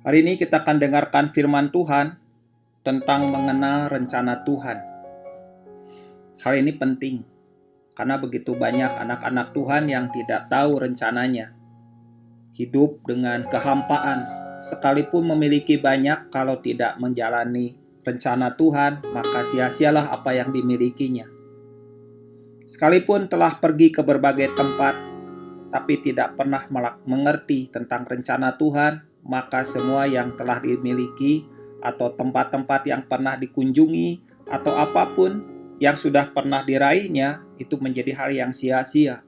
Hari ini kita akan dengarkan firman Tuhan tentang mengenal rencana Tuhan. Hal ini penting karena begitu banyak anak-anak Tuhan yang tidak tahu rencananya. Hidup dengan kehampaan, sekalipun memiliki banyak, kalau tidak menjalani rencana Tuhan, maka sia-sialah apa yang dimilikinya. Sekalipun telah pergi ke berbagai tempat, tapi tidak pernah mengerti tentang rencana Tuhan, maka semua yang telah dimiliki atau tempat-tempat yang pernah dikunjungi atau apapun yang sudah pernah diraihnya itu menjadi hal yang sia-sia.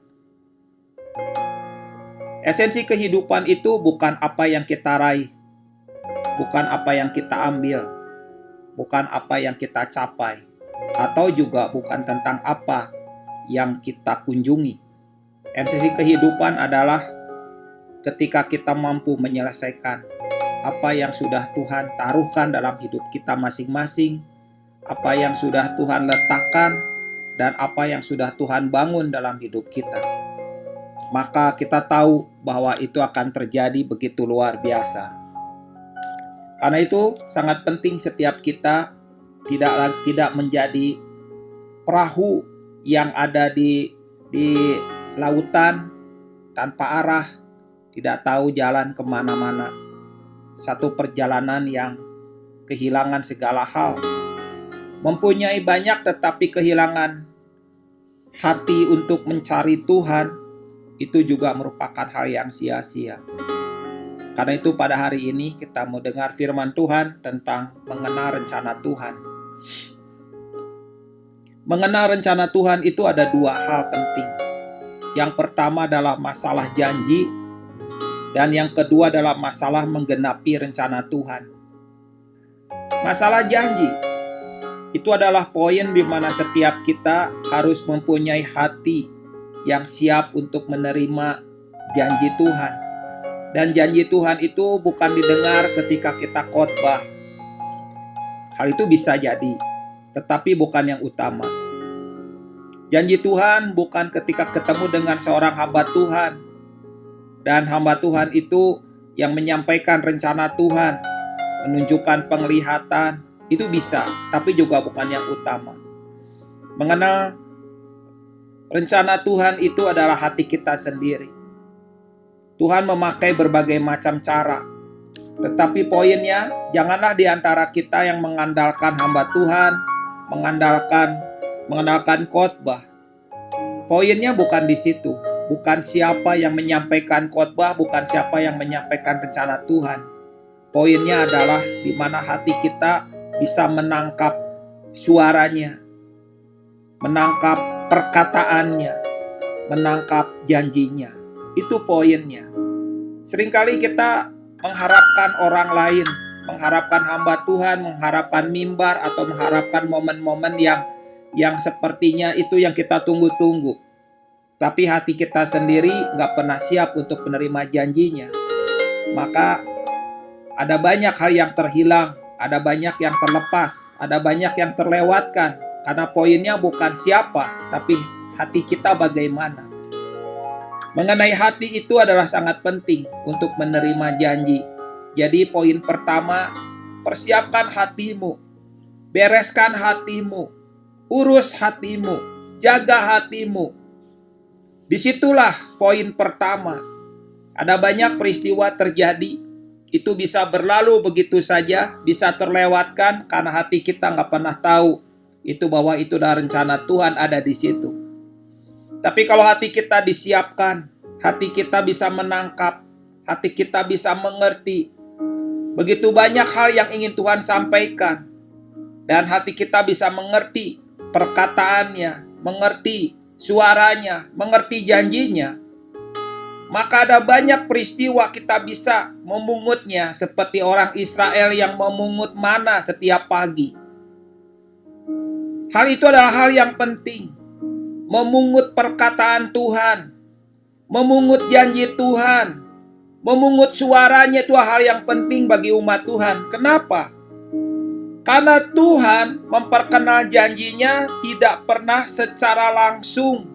Esensi kehidupan itu bukan apa yang kita raih, bukan apa yang kita ambil, bukan apa yang kita capai, atau juga bukan tentang apa yang kita kunjungi. Esensi kehidupan adalah ketika kita mampu menyelesaikan apa yang sudah Tuhan taruhkan dalam hidup kita masing-masing, apa yang sudah Tuhan letakkan, dan apa yang sudah Tuhan bangun dalam hidup kita. Maka kita tahu bahwa itu akan terjadi begitu luar biasa. Karena itu sangat penting setiap kita tidak menjadi perahu yang ada di lautan tanpa arah, tidak tahu jalan kemana-mana. Satu perjalanan yang kehilangan segala hal. Mempunyai banyak tetapi kehilangan hati untuk mencari Tuhan, itu juga merupakan hal yang sia-sia. Karena itu pada hari ini kita mau dengar firman Tuhan tentang mengenal rencana Tuhan. Mengenal rencana Tuhan itu ada dua hal penting. Yang pertama adalah masalah janji, dan yang kedua adalah masalah menggenapi rencana Tuhan. Masalah janji itu adalah poin di mana setiap kita harus mempunyai hati yang siap untuk menerima janji Tuhan. Dan janji Tuhan itu bukan didengar ketika kita khotbah. Hal itu bisa jadi, tetapi bukan yang utama. Janji Tuhan bukan ketika ketemu dengan seorang hamba Tuhan, dan hamba Tuhan itu yang menyampaikan rencana Tuhan, menunjukkan penglihatan, itu bisa, tapi juga bukan yang utama. Mengenal rencana Tuhan itu adalah hati kita sendiri. Tuhan memakai berbagai macam cara, tetapi poinnya janganlah di antara kita yang mengandalkan hamba Tuhan, mengandalkan khotbah. Poinnya bukan di situ, bukan siapa yang menyampaikan khotbah, bukan siapa yang menyampaikan rencana Tuhan. Poinnya adalah di mana hati kita bisa menangkap suaranya, menangkap perkataannya, menangkap janjinya. Itu poinnya. Seringkali kita mengharapkan orang lain, mengharapkan hamba Tuhan, mengharapkan mimbar, atau mengharapkan momen-momen yang sepertinya itu yang kita tunggu-tunggu. Tapi hati kita sendiri nggak pernah siap untuk menerima janjinya. Maka ada banyak hal yang terhilang, ada banyak yang terlepas, ada banyak yang terlewatkan. Karena poinnya bukan siapa, tapi hati kita bagaimana. Mengenai hati itu adalah sangat penting untuk menerima janji. Jadi poin pertama, persiapkan hatimu, bereskan hatimu, urus hatimu, jaga hatimu. Disitulah poin pertama. Ada banyak peristiwa terjadi, itu bisa berlalu begitu saja, bisa terlewatkan karena hati kita nggak pernah tahu itu bahwa itu adalah rencana Tuhan ada di situ. Tapi kalau hati kita disiapkan, hati kita bisa menangkap, hati kita bisa mengerti. Begitu banyak hal yang ingin Tuhan sampaikan, dan hati kita bisa mengerti perkataannya, mengerti suaranya, mengerti janjinya. Maka ada banyak peristiwa kita bisa memungutnya seperti orang Israel yang memungut mana setiap pagi. Hal itu adalah hal yang penting. Memungut perkataan Tuhan, memungut janji Tuhan, memungut suaranya itu hal yang penting bagi umat Tuhan. Kenapa? Karena Tuhan memperkenal janjinya tidak pernah secara langsung,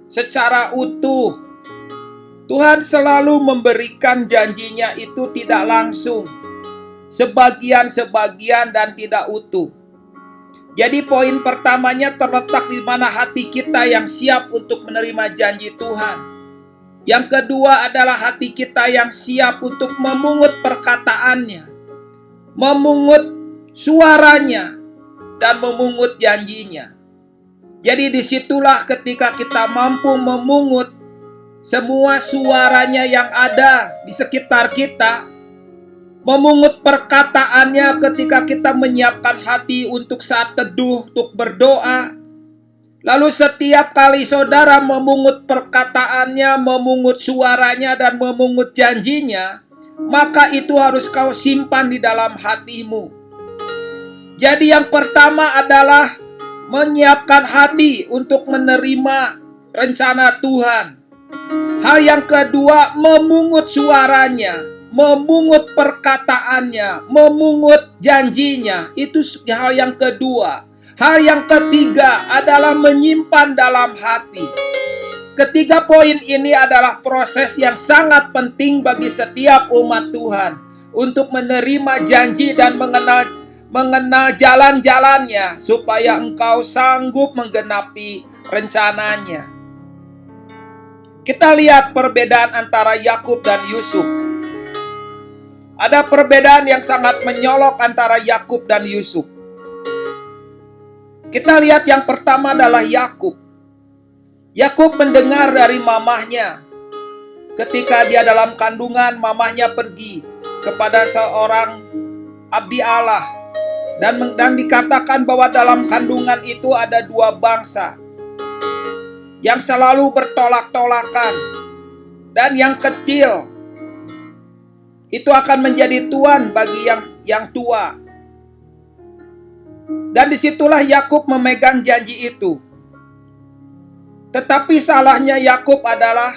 secara utuh. Tuhan selalu memberikan janjinya itu tidak langsung. sebagian-sebagian dan tidak utuh. Jadi poin pertamanya terletak di mana hati kita yang siap untuk menerima janji Tuhan. Yang kedua adalah hati kita yang siap untuk memungut perkataannya, memungut suaranya, dan memungut janjinya. Jadi disitulah ketika kita mampu memungut semua suaranya yang ada di sekitar kita, memungut perkataannya ketika kita menyiapkan hati untuk saat teduh, untuk berdoa. Lalu setiap kali saudara memungut perkataannya, memungut suaranya, dan memungut janjinya, maka itu harus kau simpan di dalam hatimu. Jadi yang pertama adalah menyiapkan hati untuk menerima rencana Tuhan. Hal yang kedua, memungut suaranya, memungut perkataannya, memungut janjinya. Itu hal yang kedua. Hal yang ketiga adalah menyimpan dalam hati. Ketiga poin ini adalah proses yang sangat penting bagi setiap umat Tuhan untuk menerima janji dan mengenal jalan-jalannya supaya engkau sanggup menggenapi rencananya. Kita lihat perbedaan antara Yakub dan Yusuf. Ada perbedaan yang sangat menyolok antara Yakub dan Yusuf. Kita lihat yang pertama adalah Yakub. Yakub mendengar dari mamahnya. Ketika dia dalam kandungan, mamahnya pergi kepada seorang abdi Allah. Dan dikatakan bahwa dalam kandungan itu ada dua bangsa yang selalu bertolak-tolakan. Dan yang kecil itu akan menjadi tuan bagi yang tua. Dan disitulah Yakub memegang janji itu. Tetapi salahnya Yakub adalah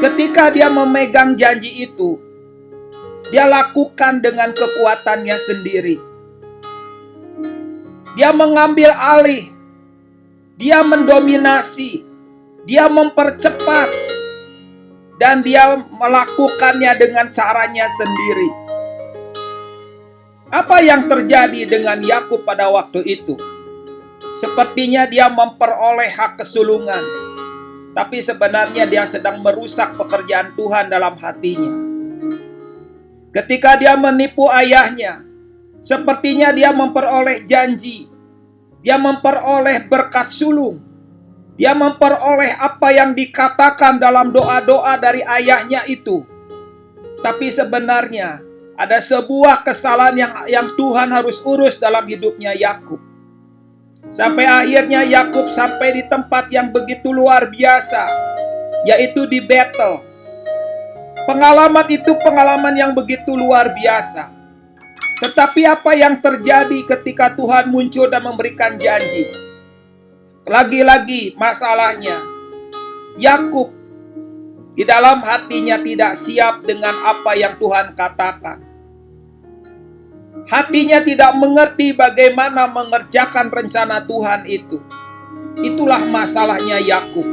ketika dia memegang janji itu, dia lakukan dengan kekuatannya sendiri. Dia mengambil alih, dia mendominasi, dia mempercepat, dan dia melakukannya dengan caranya sendiri. Apa yang terjadi dengan Yakub pada waktu itu? Sepertinya dia memperoleh hak kesulungan, tapi sebenarnya dia sedang merusak pekerjaan Tuhan dalam hatinya. Ketika dia menipu ayahnya, sepertinya dia memperoleh janji, dia memperoleh berkat sulung, dia memperoleh apa yang dikatakan dalam doa-doa dari ayahnya itu. Tapi sebenarnya ada sebuah kesalahan yang Tuhan harus urus dalam hidupnya Yakub. Sampai akhirnya Yakub sampai di tempat yang begitu luar biasa, yaitu di Betel. Pengalaman itu pengalaman yang begitu luar biasa. Tetapi apa yang terjadi ketika Tuhan muncul dan memberikan janji? Lagi-lagi masalahnya, Yakub di dalam hatinya tidak siap dengan apa yang Tuhan katakan. Hatinya tidak mengerti bagaimana mengerjakan rencana Tuhan itu. Itulah masalahnya Yakub.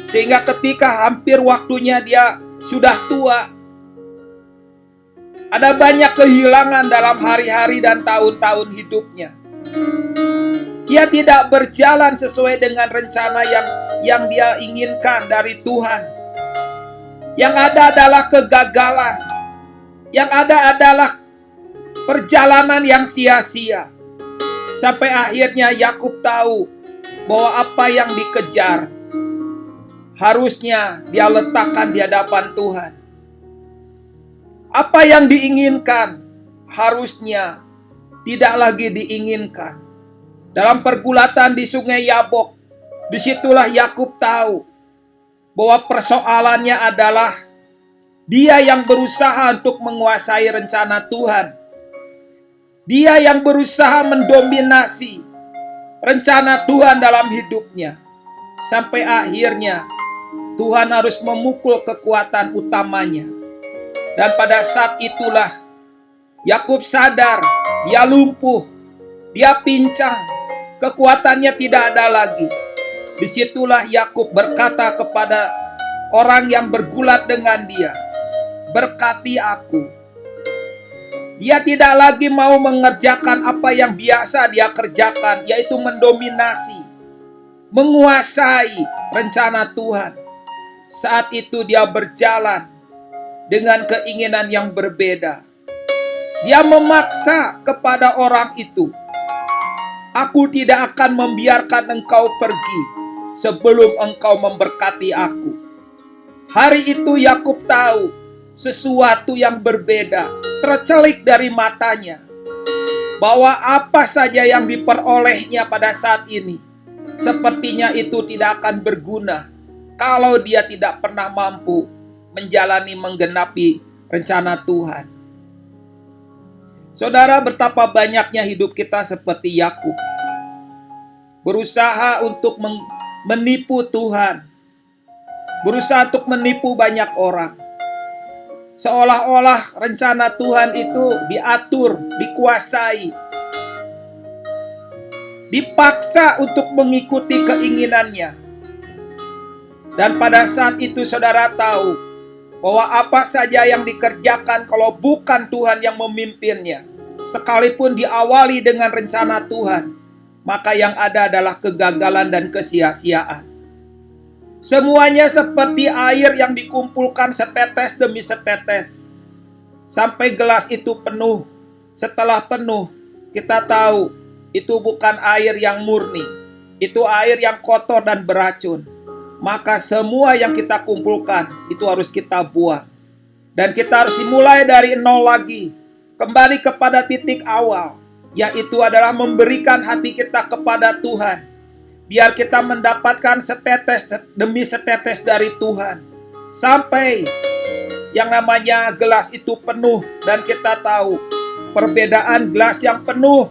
Sehingga ketika hampir waktunya dia sudah tua, ada banyak kehilangan dalam hari-hari dan tahun-tahun hidupnya. Dia tidak berjalan sesuai dengan rencana yang dia inginkan dari Tuhan. Yang ada adalah kegagalan. Yang ada adalah perjalanan yang sia-sia. Sampai akhirnya Yakub tahu bahwa apa yang dikejar harusnya dia letakkan di hadapan Tuhan. Apa yang diinginkan harusnya tidak lagi diinginkan. Dalam pergulatan di Sungai Yabok, disitulah Yakub tahu bahwa persoalannya adalah dia yang berusaha untuk menguasai rencana Tuhan. Dia yang berusaha mendominasi rencana Tuhan dalam hidupnya. Sampai akhirnya Tuhan harus memukul kekuatan utamanya. Dan pada saat itulah Yakub sadar, dia lumpuh, dia pincang, kekuatannya tidak ada lagi. Disitulah Yakub berkata kepada orang yang bergulat dengan dia, "Berkati aku." Dia tidak lagi mau mengerjakan apa yang biasa dia kerjakan, yaitu mendominasi, menguasai rencana Tuhan. Saat itu dia berjalan dengan keinginan yang berbeda. Dia memaksa kepada orang itu, "Aku tidak akan membiarkan engkau pergi sebelum engkau memberkati aku." Hari itu Yakub tahu sesuatu yang berbeda tercelik dari matanya, bahwa apa saja yang diperolehnya pada saat ini, sepertinya itu tidak akan berguna kalau dia tidak pernah mampu menjalani menggenapi rencana Tuhan. Saudara, betapa banyaknya hidup kita seperti Yakub, berusaha untuk menipu Tuhan, berusaha untuk menipu banyak orang. Seolah-olah rencana Tuhan itu diatur, dikuasai, dipaksa untuk mengikuti keinginannya. Dan pada saat itu saudara tahu bahwa apa saja yang dikerjakan kalau bukan Tuhan yang memimpinnya, sekalipun diawali dengan rencana Tuhan, maka yang ada adalah kegagalan dan kesia-siaan. Semuanya seperti air yang dikumpulkan setetes demi setetes, sampai gelas itu penuh. Setelah penuh, kita tahu itu bukan air yang murni, itu air yang kotor dan beracun. Maka semua yang kita kumpulkan itu harus kita buang. Dan kita harus mulai dari nol lagi, kembali kepada titik awal, yaitu adalah memberikan hati kita kepada Tuhan. Biar kita mendapatkan setetes demi setetes dari Tuhan, sampai yang namanya gelas itu penuh. Dan kita tahu perbedaan gelas yang penuh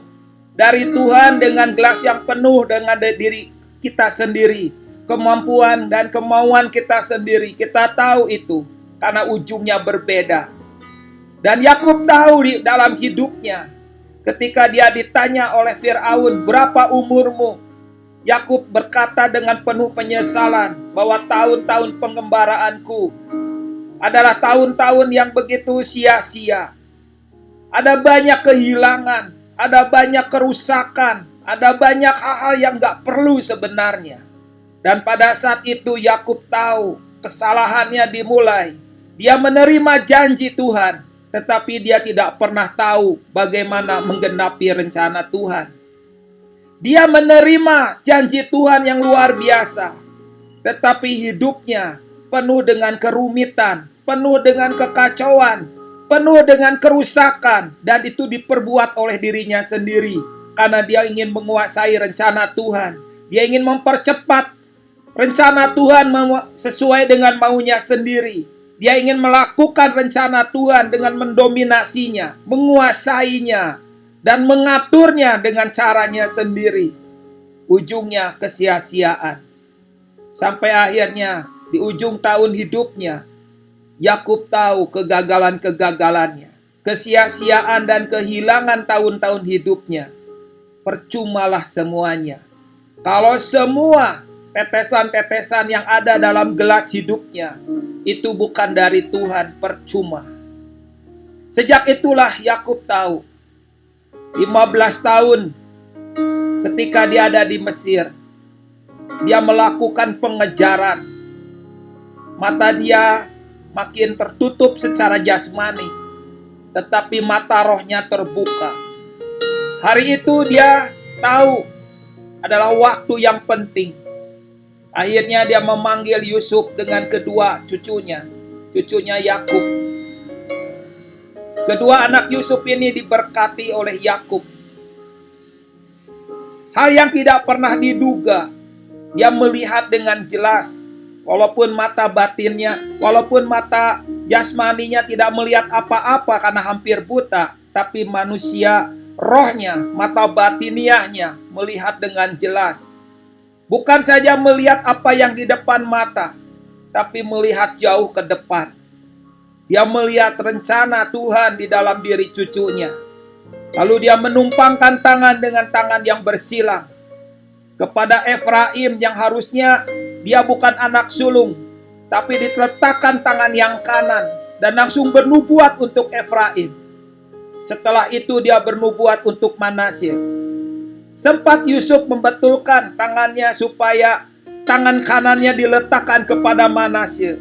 dari Tuhan dengan gelas yang penuh dengan diri kita sendiri, kemampuan dan kemauan kita sendiri. Kita tahu itu karena ujungnya berbeda. Dan Yakub tahu di dalam hidupnya, ketika dia ditanya oleh Firaun, "Berapa umurmu?" Yakub berkata dengan penuh penyesalan bahwa tahun-tahun pengembaraanku adalah tahun-tahun yang begitu sia-sia. Ada banyak kehilangan, ada banyak kerusakan, ada banyak hal-hal yang gak perlu sebenarnya. Dan pada saat itu Yakub tahu kesalahannya dimulai. Dia menerima janji Tuhan, tetapi dia tidak pernah tahu bagaimana menggenapi rencana Tuhan. Dia menerima janji Tuhan yang luar biasa, tetapi hidupnya penuh dengan kerumitan, penuh dengan kekacauan, penuh dengan kerusakan, dan itu diperbuat oleh dirinya sendiri karena dia ingin menguasai rencana Tuhan. Dia ingin mempercepat rencana Tuhan sesuai dengan maunya sendiri. Dia ingin melakukan rencana Tuhan dengan mendominasinya, menguasainya, dan mengaturnya dengan caranya sendiri. Ujungnya kesia-siaan. Sampai akhirnya di ujung tahun hidupnya, Yakub tahu kegagalan-kegagalannya, kesia-siaan dan kehilangan tahun-tahun hidupnya. Percumalah semuanya. Kalau semua tetesan-tetesan yang ada dalam gelas hidupnya itu bukan dari Tuhan, percuma. Sejak itulah Yakub tahu, 15 tahun ketika dia ada di Mesir, dia melakukan pengejaran. Mata dia makin tertutup secara jasmani, tetapi mata rohnya terbuka. Hari itu dia tahu adalah waktu yang penting. Akhirnya dia memanggil Yusuf dengan kedua cucunya Yakub. Kedua anak Yusuf ini diberkati oleh Yakub. Hal yang tidak pernah diduga, dia melihat dengan jelas. Walaupun mata batinnya, walaupun mata jasmaninya tidak melihat apa-apa karena hampir buta, tapi manusia rohnya, mata batiniahnya melihat dengan jelas. Bukan saja melihat apa yang di depan mata, tapi melihat jauh ke depan. Dia melihat rencana Tuhan di dalam diri cucunya. Lalu dia menumpangkan tangan dengan tangan yang bersilang kepada Efraim yang harusnya dia bukan anak sulung, tapi diletakkan tangan yang kanan dan langsung bernubuat untuk Efraim. Setelah itu dia bernubuat untuk Manasye. Sempat Yusuf membetulkan tangannya supaya tangan kanannya diletakkan kepada Manasye.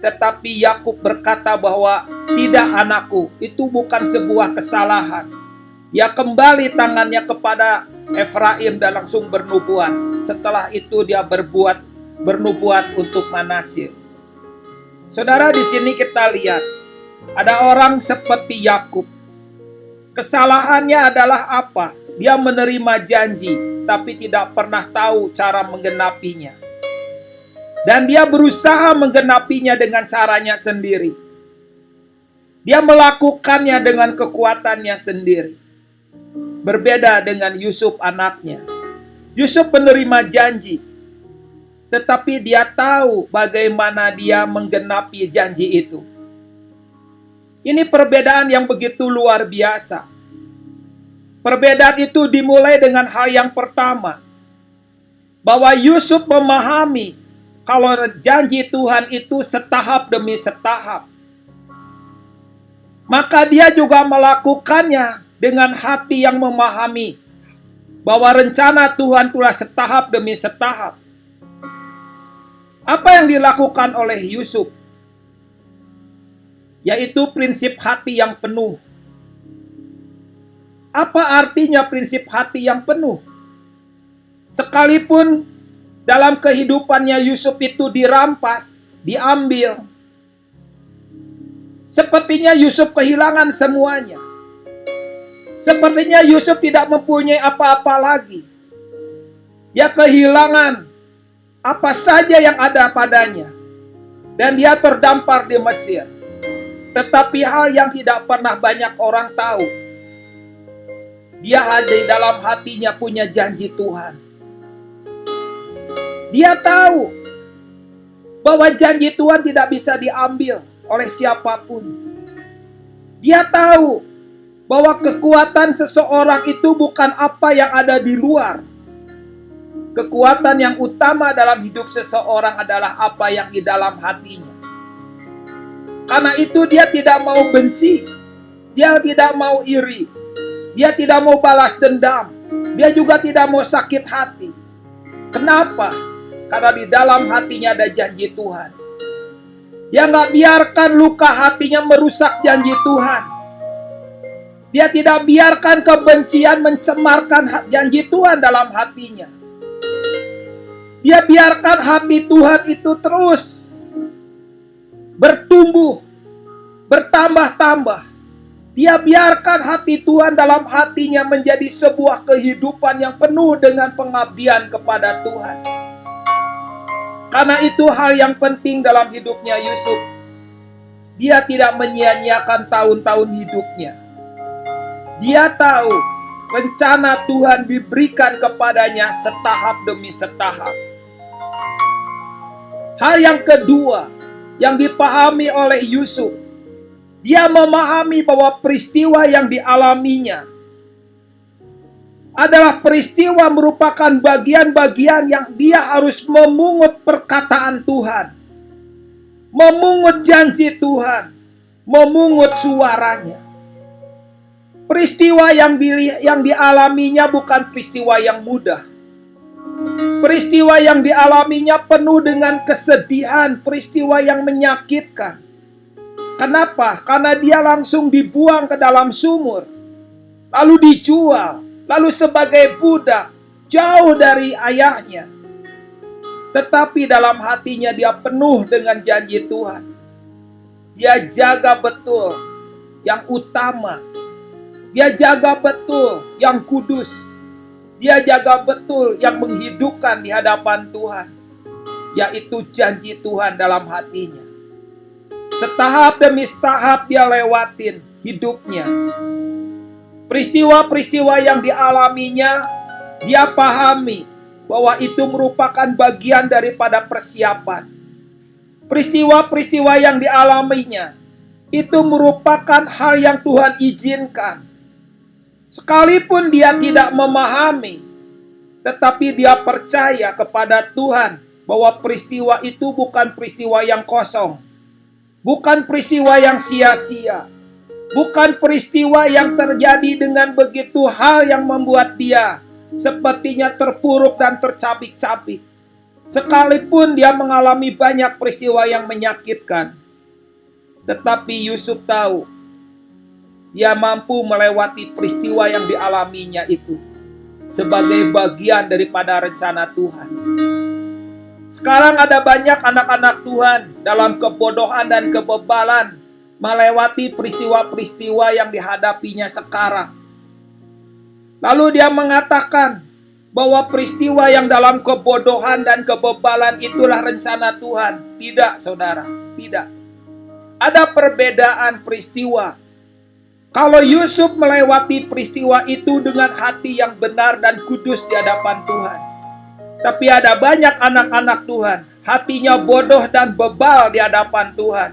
Tetapi Yakub berkata bahwa tidak anakku, itu bukan sebuah kesalahan. Dia kembali tangannya kepada Efraim dan langsung bernubuat. Setelah itu dia bernubuat untuk Manasye. Saudara, di sini kita lihat ada orang seperti Yakub. Kesalahannya adalah apa? Dia menerima janji, tapi tidak pernah tahu cara menggenapinya. Dan dia berusaha menggenapinya dengan caranya sendiri. Dia melakukannya dengan kekuatannya sendiri. Berbeda dengan Yusuf anaknya. Yusuf menerima janji, tetapi dia tahu bagaimana dia menggenapi janji itu. Ini perbedaan yang begitu luar biasa. Perbedaan itu dimulai dengan hal yang pertama, bahwa Yusuf memahami kalau janji Tuhan itu setahap demi setahap. Maka dia juga melakukannya dengan hati yang memahami bahwa rencana Tuhan telah setahap demi setahap. Apa yang dilakukan oleh Yusuf? Yaitu prinsip hati yang penuh. Apa artinya prinsip hati yang penuh? Sekalipun dalam kehidupannya Yusuf itu dirampas, diambil, sepertinya Yusuf kehilangan semuanya. Sepertinya Yusuf tidak mempunyai apa-apa lagi. Dia kehilangan apa saja yang ada padanya. Dan dia terdampar di Mesir. Tetapi hal yang tidak pernah banyak orang tahu, dia di dalam hatinya punya janji Tuhan. Dia tahu bahwa janji Tuhan tidak bisa diambil oleh siapapun. Dia tahu bahwa kekuatan seseorang itu bukan apa yang ada di luar. Kekuatan yang utama dalam hidup seseorang adalah apa yang di dalam hatinya. Karena itu dia tidak mau benci, dia tidak mau iri, dia tidak mau balas dendam, dia juga tidak mau sakit hati. Kenapa? Karena di dalam hatinya ada janji Tuhan. Dia nggak biarkan luka hatinya merusak janji Tuhan. Dia tidak biarkan kebencian mencemarkan janji Tuhan dalam hatinya. Dia biarkan hati Tuhan itu terus bertumbuh, bertambah-tambah. Dia biarkan hati Tuhan dalam hatinya menjadi sebuah kehidupan yang penuh dengan pengabdian kepada Tuhan. Karena itu hal yang penting dalam hidupnya Yusuf. Dia tidak menyia-nyiakan tahun-tahun hidupnya. Dia tahu rencana Tuhan diberikan kepadanya setahap demi setahap. Hal yang kedua yang dipahami oleh Yusuf, dia memahami bahwa peristiwa yang dialaminya adalah peristiwa merupakan bagian-bagian yang dia harus memungut perkataan Tuhan, memungut janji Tuhan, memungut suaranya. Peristiwa yang dialaminya bukan peristiwa yang mudah. Peristiwa yang dialaminya penuh dengan kesedihan, peristiwa yang menyakitkan. Kenapa? Karena dia langsung dibuang ke dalam sumur, lalu dijual, lalu sebagai budak, jauh dari ayahnya. Tetapi dalam hatinya dia penuh dengan janji Tuhan. Dia jaga betul yang utama. Dia jaga betul yang kudus. Dia jaga betul yang menghidupkan di hadapan Tuhan, yaitu janji Tuhan dalam hatinya. Setahap demi setahap dia lewatin hidupnya. Peristiwa-peristiwa yang dialaminya, dia pahami bahwa itu merupakan bagian daripada persiapan. Peristiwa-peristiwa yang dialaminya, itu merupakan hal yang Tuhan izinkan. Sekalipun dia tidak memahami, tetapi dia percaya kepada Tuhan bahwa peristiwa itu bukan peristiwa yang kosong, bukan peristiwa yang sia-sia, Bukan peristiwa yang terjadi dengan begitu hal yang membuat dia sepertinya terpuruk dan tercabik-cabik. Sekalipun dia mengalami banyak peristiwa yang menyakitkan, tetapi Yusuf tahu dia mampu melewati peristiwa yang dialaminya itu sebagai bagian daripada rencana Tuhan. Sekarang ada banyak anak-anak Tuhan dalam kebodohan dan kebebalan melewati peristiwa-peristiwa yang dihadapinya sekarang. Lalu dia mengatakan bahwa peristiwa yang dalam kebodohan dan kebebalan itulah rencana Tuhan. Tidak, saudara, tidak. Ada perbedaan peristiwa. Kalau Yusuf melewati peristiwa itu dengan hati yang benar dan kudus di hadapan Tuhan. Tapi ada banyak anak-anak Tuhan, hatinya bodoh dan bebal di hadapan Tuhan.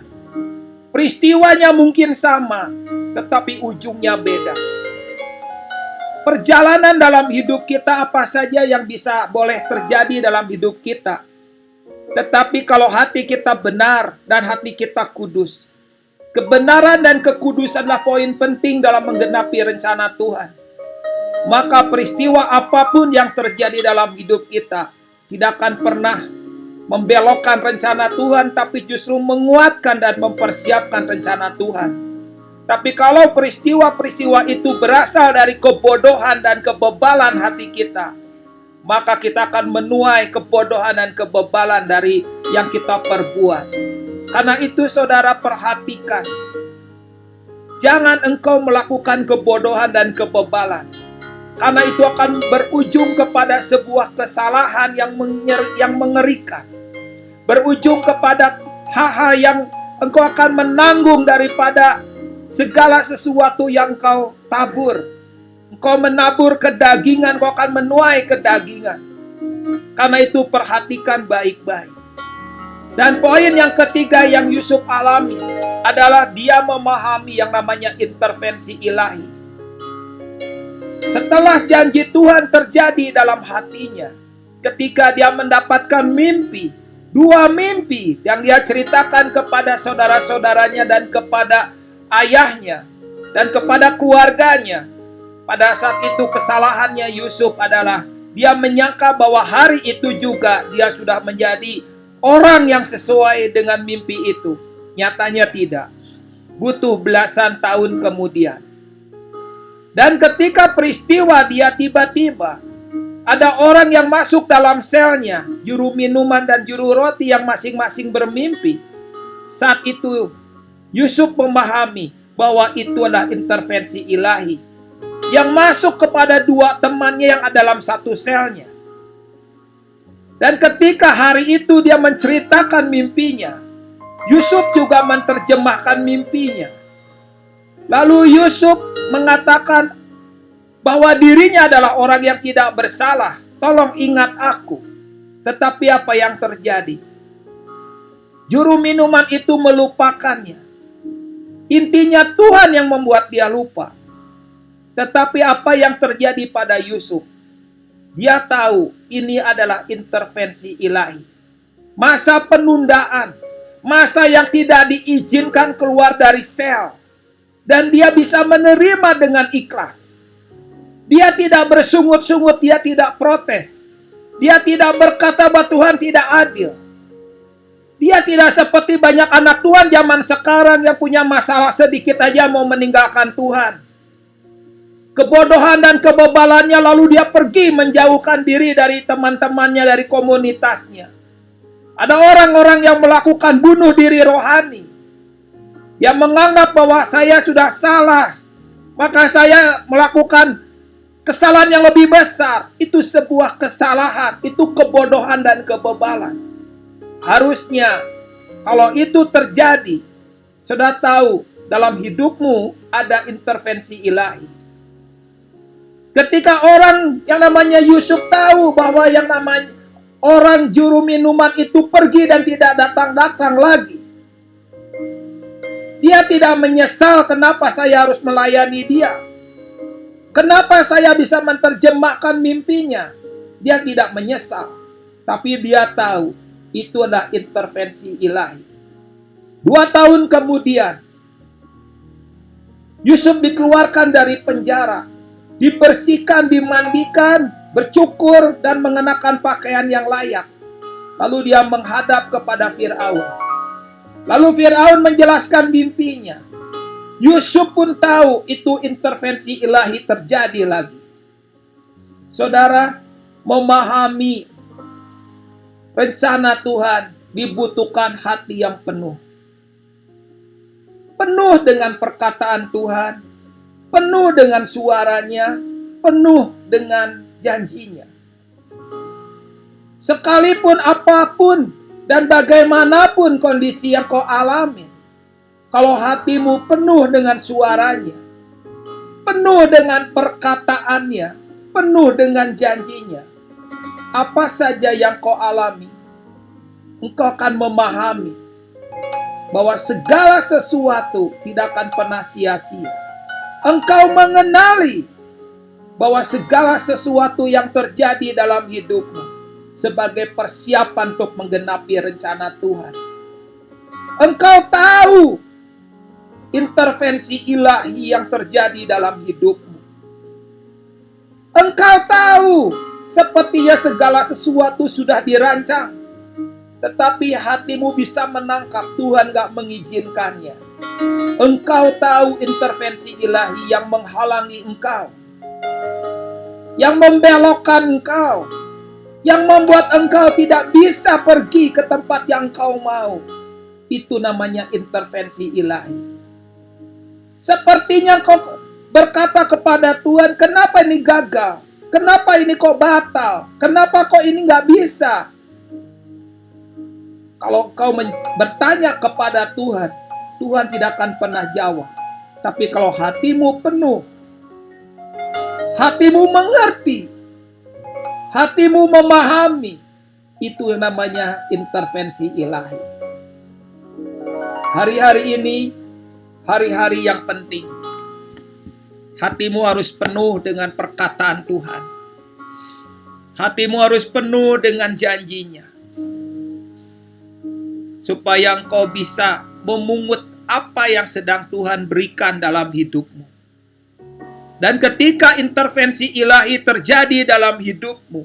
Peristiwanya mungkin sama, tetapi ujungnya beda. Perjalanan dalam hidup kita apa saja yang boleh terjadi dalam hidup kita. Tetapi kalau hati kita benar dan hati kita kudus, kebenaran dan kekudusan adalah poin penting dalam menggenapi rencana Tuhan. Maka peristiwa apapun yang terjadi dalam hidup kita tidak akan pernah membelokkan rencana Tuhan, tapi justru menguatkan dan mempersiapkan rencana Tuhan. Tapi kalau peristiwa-peristiwa itu berasal dari kebodohan dan kebebalan hati kita, maka kita akan menuai kebodohan dan kebebalan dari yang kita perbuat. Karena itu saudara perhatikan, jangan engkau melakukan kebodohan dan kebebalan. Karena itu akan berujung kepada sebuah kesalahan yang mengerikan. Berujung kepada hal-hal yang engkau akan menanggung daripada segala sesuatu yang kau tabur. Engkau menabur kedagingan, kau akan menuai kedagingan. Karena itu perhatikan baik-baik. Dan poin yang ketiga yang Yusuf alami adalah dia memahami yang namanya intervensi ilahi. Setelah janji Tuhan terjadi dalam hatinya, ketika dia mendapatkan mimpi, dua mimpi yang dia ceritakan kepada saudara-saudaranya dan kepada ayahnya dan kepada keluarganya. Pada saat itu kesalahannya Yusuf adalah dia menyangka bahwa hari itu juga dia sudah menjadi orang yang sesuai dengan mimpi itu. Nyatanya tidak. Butuh belasan tahun kemudian. Dan ketika peristiwa dia tiba-tiba ada orang yang masuk dalam selnya, juru minuman dan juru roti yang masing-masing bermimpi. Saat itu Yusuf memahami bahwa itu adalah intervensi ilahi yang masuk kepada dua temannya yang ada dalam satu selnya. Dan ketika hari itu dia menceritakan mimpinya, Yusuf juga menerjemahkan mimpinya. Lalu Yusuf mengatakan bahwa dirinya adalah orang yang tidak bersalah. Tolong ingat aku. Tetapi apa yang terjadi? Juru minuman itu melupakannya. Intinya Tuhan yang membuat dia lupa. Tetapi apa yang terjadi pada Yusuf? Dia tahu ini adalah intervensi ilahi. Masa penundaan. Masa yang tidak diizinkan keluar dari sel. Dan dia bisa menerima dengan ikhlas. Dia tidak bersungut-sungut, dia tidak protes. Dia tidak berkata bahwa Tuhan tidak adil. Dia tidak seperti banyak anak Tuhan zaman sekarang yang punya masalah sedikit aja mau meninggalkan Tuhan. Kebodohan dan kebebalannya lalu dia pergi menjauhkan diri dari teman-temannya, dari komunitasnya. Ada orang-orang yang melakukan bunuh diri rohani. Yang menganggap bahwa saya sudah salah, maka saya melakukan kesalahan yang lebih besar. Itu sebuah kesalahan, itu kebodohan dan kebebalan. Harusnya kalau itu terjadi, sudah tahu dalam hidupmu ada intervensi ilahi. Ketika orang yang namanya Yusuf tahu bahwa yang namanya orang juru minuman itu pergi dan tidak datang-datang lagi, dia tidak menyesal kenapa saya harus melayani dia. Kenapa saya bisa menerjemahkan mimpinya. Dia tidak menyesal. Tapi dia tahu itu adalah intervensi ilahi. 2 tahun kemudian, Yusuf dikeluarkan dari penjara, dibersihkan, dimandikan, bercukur, dan mengenakan pakaian yang layak. Lalu dia menghadap kepada Firaun. Lalu Firaun menjelaskan mimpinya. Yusuf pun tahu itu intervensi ilahi terjadi lagi. Saudara, memahami rencana Tuhan dibutuhkan hati yang penuh. Penuh dengan perkataan Tuhan, penuh dengan suaranya, penuh dengan janjinya. Sekalipun apapun dan bagaimanapun kondisi yang kau alami, kalau hatimu penuh dengan suaranya, penuh dengan perkataannya, penuh dengan janjinya, apa saja yang kau alami, engkau akan memahami bahwa segala sesuatu tidak akan pernah sia-sia. Engkau mengenali bahwa segala sesuatu yang terjadi dalam hidupmu sebagai persiapan untuk menggenapi rencana Tuhan. Engkau tahu intervensi ilahi yang terjadi dalam hidupmu. Engkau tahu sepertinya segala sesuatu sudah dirancang, tetapi hatimu bisa menangkap Tuhan gak mengizinkannya. Engkau tahu intervensi ilahi yang menghalangi engkau, yang membelokkan engkau, yang membuat engkau tidak bisa pergi ke tempat yang kau mau. Itu namanya intervensi ilahi. Sepertinya kau berkata kepada Tuhan, kenapa ini gagal? Kenapa ini kok batal? Kenapa kok ini gak bisa? Kalau kau bertanya kepada Tuhan, Tuhan tidak akan pernah jawab. Tapi kalau hatimu penuh, hatimu mengerti, hatimu memahami, itu namanya intervensi ilahi. Hari-hari ini, hari-hari yang penting. Hatimu harus penuh dengan perkataan Tuhan. Hatimu harus penuh dengan janjinya. Supaya engkau bisa memungut apa yang sedang Tuhan berikan dalam hidupmu. Dan ketika intervensi ilahi terjadi dalam hidupmu,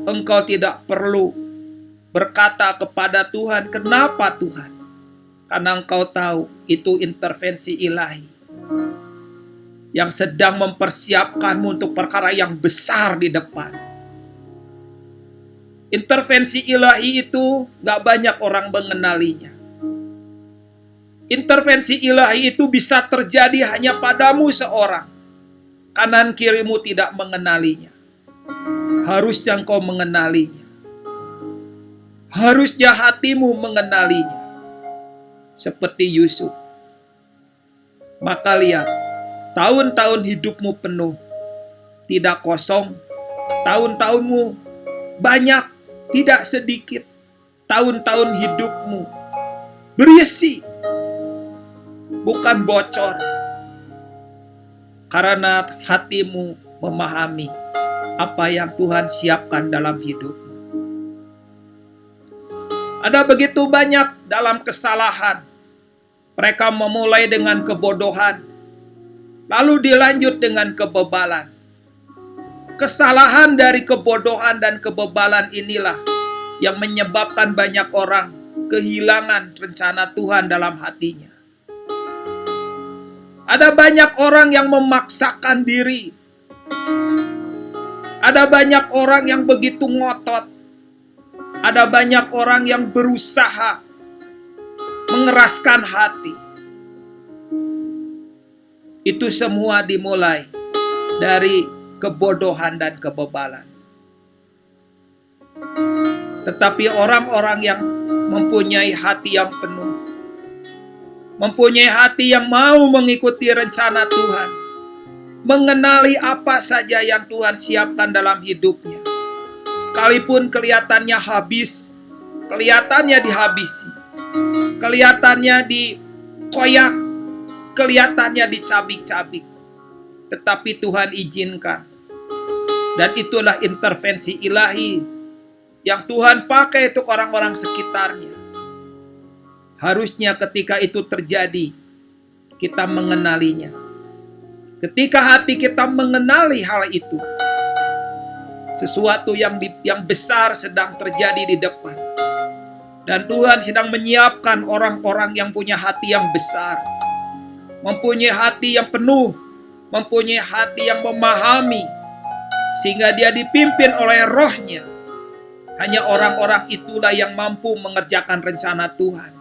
engkau tidak perlu berkata kepada Tuhan, kenapa Tuhan? Karena engkau tahu itu intervensi ilahi yang sedang mempersiapkanmu untuk perkara yang besar di depan. Intervensi ilahi itu gak banyak orang mengenalinya. Intervensi ilahi itu bisa terjadi hanya padamu seorang. Kanan kirimu tidak mengenalinya. Harusnya engkau mengenalinya. Harusnya hatimu mengenalinya. Seperti Yusuf. Maka lihat, tahun-tahun hidupmu penuh. Tidak kosong. Tahun-tahunmu banyak. Tidak sedikit. Tahun-tahun hidupmu berisi, bukan bocor. Karena hatimu memahami apa yang Tuhan siapkan dalam hidupmu. Ada begitu banyak dalam kesalahan. Mereka memulai dengan kebodohan, lalu dilanjut dengan kebebalan. Kesalahan dari kebodohan dan kebebalan inilah yang menyebabkan banyak orang kehilangan rencana Tuhan dalam hatinya. Ada banyak orang yang memaksakan diri. Ada banyak orang yang begitu ngotot. Ada banyak orang yang berusaha mengeraskan hati. Itu semua dimulai dari kebodohan dan kebebalan. Tetapi orang-orang yang mempunyai hati yang penuh, mempunyai hati yang mau mengikuti rencana Tuhan, mengenali apa saja yang Tuhan siapkan dalam hidupnya, sekalipun kelihatannya habis, kelihatannya dihabisi, kelihatannya dikoyak, kelihatannya dicabik-cabik, tetapi Tuhan izinkan. Dan itulah intervensi ilahi yang Tuhan pakai untuk orang-orang sekitarnya. Harusnya ketika itu terjadi, kita mengenalinya. Ketika hati kita mengenali hal itu, sesuatu yang besar sedang terjadi di depan. Dan Tuhan sedang menyiapkan orang-orang yang punya hati yang besar, mempunyai hati yang penuh, mempunyai hati yang memahami, sehingga dia dipimpin oleh Roh-Nya. Hanya orang-orang itulah yang mampu mengerjakan rencana Tuhan.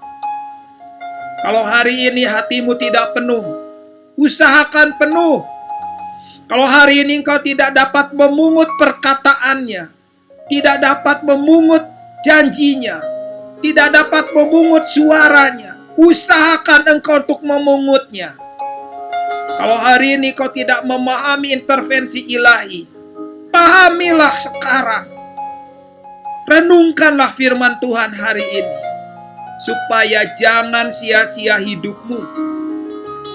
Kalau hari ini hatimu tidak penuh, usahakan penuh. Kalau hari ini engkau tidak dapat memungut perkataannya, tidak dapat memungut janjinya, tidak dapat memungut suaranya, usahakan engkau untuk memungutnya. Kalau hari ini kau tidak memahami intervensi ilahi, pahamilah sekarang. Renungkanlah firman Tuhan hari ini, supaya jangan sia-sia hidupmu.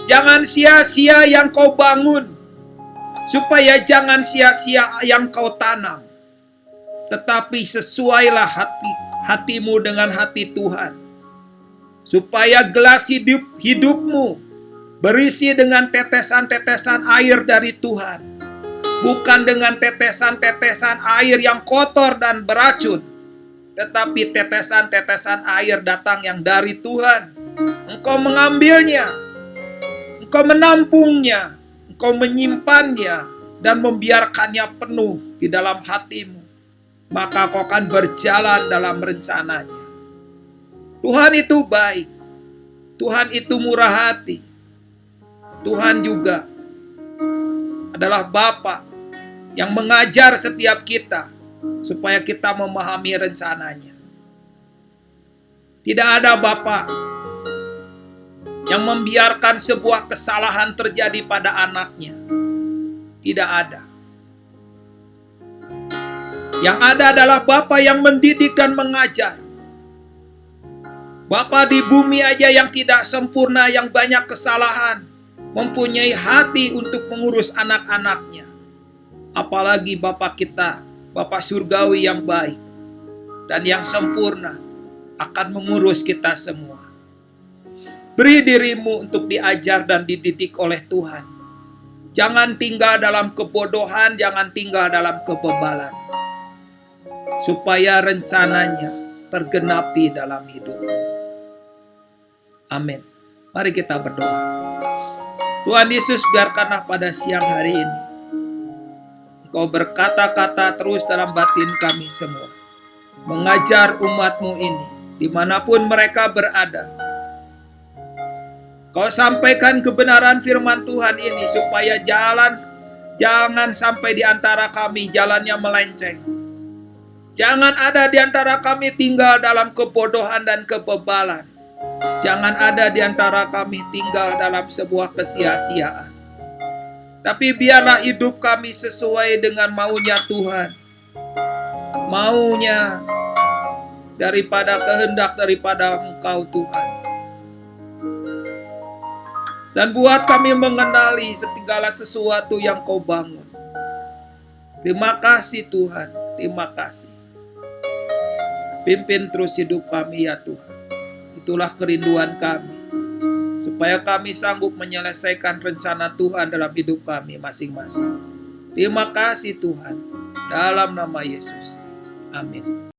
Jangan sia-sia yang kau bangun, supaya jangan sia-sia yang kau tanam. Tetapi sesuailah hatimu dengan hati Tuhan, supaya gelas hidupmu berisi dengan tetesan-tetesan air dari Tuhan, bukan dengan tetesan-tetesan air yang kotor dan beracun, tetapi tetesan-tetesan air datang yang dari Tuhan. Engkau mengambilnya, engkau menampungnya, engkau menyimpannya, dan membiarkannya penuh di dalam hatimu, maka kau akan berjalan dalam rencananya. Tuhan itu baik, Tuhan itu murah hati, Tuhan juga adalah Bapa yang mengajar setiap kita supaya kita memahami rencananya. Tidak ada Bapa yang membiarkan sebuah kesalahan terjadi pada anaknya. Tidak ada. Yang ada adalah Bapa yang mendidik dan mengajar. Bapa di bumi aja yang tidak sempurna, yang banyak kesalahan, mempunyai hati untuk mengurus anak-anaknya. Apalagi Bapa kita, Bapa surgawi yang baik dan yang sempurna, akan mengurus kita semua. Beri dirimu untuk diajar dan dididik oleh Tuhan. Jangan tinggal dalam kebodohan, jangan tinggal dalam kebebalan, supaya rencananya tergenapi dalam hidupmu. Amin. Mari kita berdoa. Tuhan Yesus, biarkanlah pada siang hari ini Engkau berkata-kata terus dalam batin kami semua, mengajar umat-Mu ini dimanapun mereka berada. Kau sampaikan kebenaran firman Tuhan ini supaya jangan sampai di antara kami jalannya melenceng. Jangan ada di antara kami tinggal dalam kebodohan dan kebebalan. Jangan ada di antara kami tinggal dalam sebuah kesia-siaan. Tapi biarlah hidup kami sesuai dengan maunya Tuhan. Maunya daripada kehendak daripada Engkau Tuhan. Dan buat kami mengenali segala sesuatu yang Kau bangun. Terima kasih Tuhan, terima kasih. Pimpin terus hidup kami ya Tuhan. Itulah kerinduan kami, supaya kami sanggup menyelesaikan rencana Tuhan dalam hidup kami masing-masing. Terima kasih Tuhan, dalam nama Yesus. Amin.